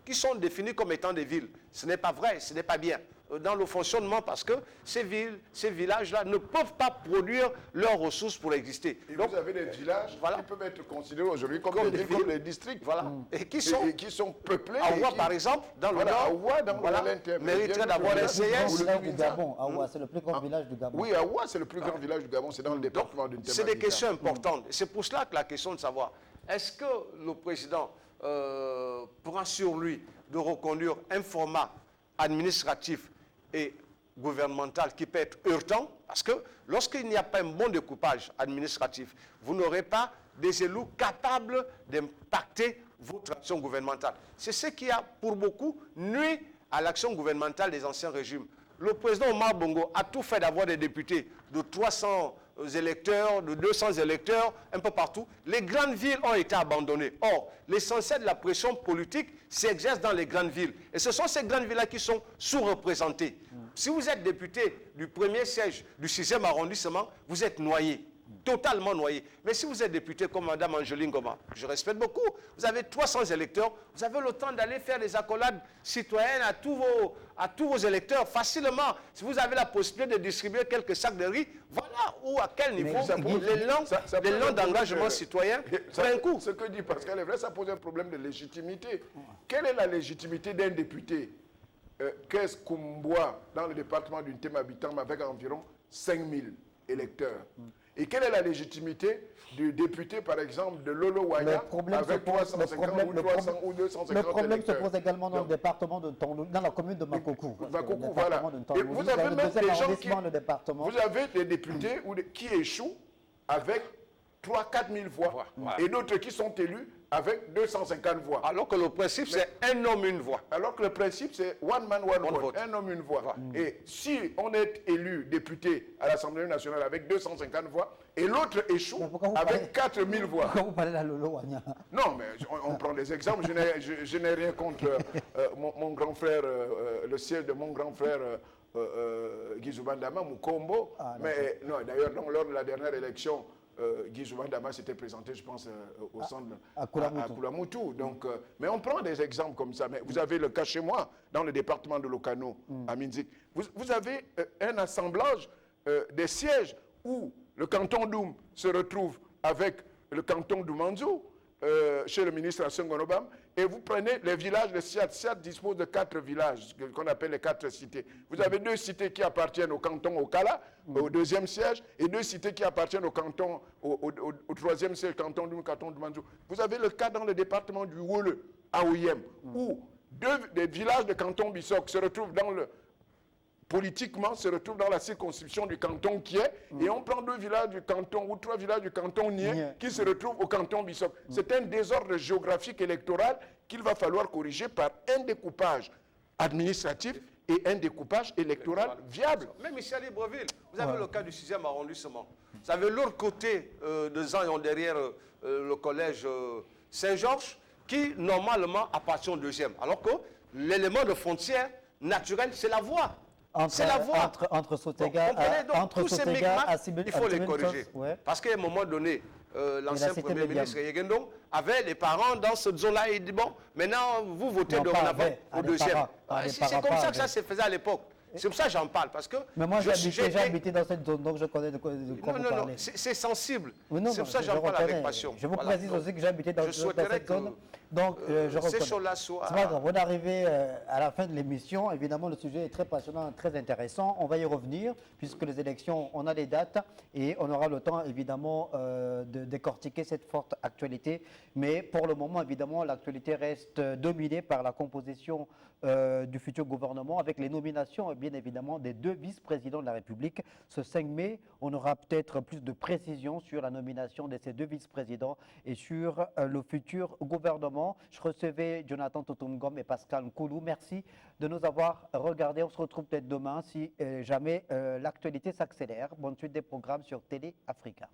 qui sont définis comme étant des villes. Ce n'est pas vrai, ce n'est pas bien. dans le fonctionnement parce que ces villes, ces villages-là ne peuvent pas produire leurs ressources pour exister. Et Donc, vous avez des villages voilà. qui peuvent être considérés aujourd'hui comme Comme des des villes, comme villes. des districts. Voilà. Et qui sont peuplés. Awa, par exemple, dans le nord, Awa, dans voilà, mériterait d'avoir un C'est le plus grand CS. village du Gabon. Awa, c'est le plus grand village du Gabon. Oui, Awa, c'est le plus grand village du Gabon, c'est dans le département d'une C'est des questions importantes. C'est pour cela que la question de savoir, est-ce que le président prend sur lui de reconduire un format administratif et gouvernemental qui peut être heurtant, parce que lorsqu'il n'y a pas un bon découpage administratif, vous n'aurez pas des élus capables d'impacter votre action gouvernementale. C'est ce qui a, pour beaucoup, nuit à l'action gouvernementale des anciens régimes. Le président Omar Bongo a tout fait d'avoir des députés de 300 électeurs, de 200 électeurs, un peu partout. Les grandes villes ont été abandonnées. Or, l'essentiel de la pression politique s'exerce dans les grandes villes. Et ce sont ces grandes villes-là qui sont sous-représentées. Si vous êtes député du premier siège du 6e arrondissement, vous êtes noyé. Totalement noyé. Mais si vous êtes député comme Mme Angeline Goma, je respecte beaucoup, vous avez 300 électeurs, vous avez le temps d'aller faire des accolades citoyennes à tous vos électeurs facilement. Si vous avez la possibilité de distribuer quelques sacs de riz, voilà où, à quel niveau l'élan d'engagement citoyen prend un coup. Ce que dit Pascal est vrai, ça pose un problème de légitimité. Quelle est la légitimité d'un député qu'est-ce Kumboa, dans le département d'une thème habitant, avec environ 5000 électeurs? Et quelle est la légitimité du député, par exemple, de Lolo Waya, avec 350 ou 300 ou 250 Le problème électeurs? se pose également dans le département de Tondou, dans la commune de Makokou. Makokou, voilà. Et vous avez même des gens qui... le département. Vous avez des députés qui échouent avec 3-4 000 voix. Voilà. Et d'autres qui sont élus avec 250 voix. Alors que le principe, c'est un homme, une voix. Alors que le principe, c'est one man, one vote. vote. Un homme, une voix. Voilà. Et si on est élu député à l'Assemblée nationale avec 250 voix, et l'autre échoue Mais pourquoi vous avec parlez- 4 000 voix. Pourquoi vous parlez de la Lolo Wanya? Non, mais on prend des exemples. Je n'ai rien contre mon grand frère, le siège de mon grand frère Guy Zoubandama, Mukombo. Ah, mais non, d'ailleurs, lors de la dernière élection, Guy Zoubandama s'était présenté, je pense, au centre à Koulamoutou. Koulamoutou. Donc, mais on prend des exemples comme ça. Mais vous avez le cas chez moi, dans le département de Lokano, à Minzik. Vous avez un assemblage des sièges où le canton d'Oum se retrouve avec le canton d'Oumanzou, chez le ministre Assane Gonobam, et vous prenez les villages de Siat. Siat dispose de 4 villages, qu'on appelle les 4 cités. Vous avez 2 cités qui appartiennent au canton Okala, au 2e siège, et 2 cités qui appartiennent au canton, au 3e siège, canton d'Oumanzou. Vous avez le cas dans le département du Wole, à Ouyem, où des villages de canton Bissok se retrouvent dans le... politiquement, se retrouve dans la circonscription du canton qui est, et on prend 2 villages du canton ou 3 villages du canton Nié qui se retrouvent au canton Bissok. C'est un désordre géographique électoral qu'il va falloir corriger par un découpage administratif et un découpage électoral viable. Même ici à Libreville, vous avez le cas du 6e arrondissement. Vous avez l'autre côté de Zayon, derrière le collège Saint-Georges, qui normalement appartient au 2e. Alors que l'élément de frontière naturel, c'est la voie. C'est la voie. Entre Sotega, tous ces micmacs, il faut les corriger. Ouais. Parce qu'à un moment donné, l'ancien cité Premier Médiam. ministre Yegendong avait les parents dans cette zone-là et il dit, bon, maintenant vous votez Non, pas dorénavant avait, au les 2e. parents, les C'est parents comme pas ça que ça avaient. se faisait à l'époque. C'est pour ça que j'en parle, parce que... Mais moi, j'ai j'ai- habité dans cette zone, donc je connais de quoi Non, vous non, non, parlez. c'est sensible. Oui, non, C'est pour ça que je j'en parle reconnais. avec passion. Je vous Voilà. précise Donc, aussi que j'ai habité dans, je dans souhaiterais cette que, zone. Donc, je reconnais. ces choses-là soient... C'est pas grave, on est arrivé à la fin de l'émission. Évidemment, le sujet est très passionnant, très intéressant. On va y revenir, puisque les élections, on a les dates et on aura le temps, évidemment, de décortiquer cette forte actualité. Mais pour le moment, évidemment, l'actualité reste dominée par la composition du futur gouvernement, avec les nominations, bien évidemment, des 2 vice-présidents de la République. Ce 5 mai, on aura peut-être plus de précisions sur la nomination de ces 2 vice-présidents et sur le futur gouvernement. Je recevais Jonathan Totomgom et Pascal Nkoulou. Merci de nous avoir regardés. On se retrouve peut-être demain si jamais l'actualité s'accélère. Bonne suite des programmes sur Télé Africa.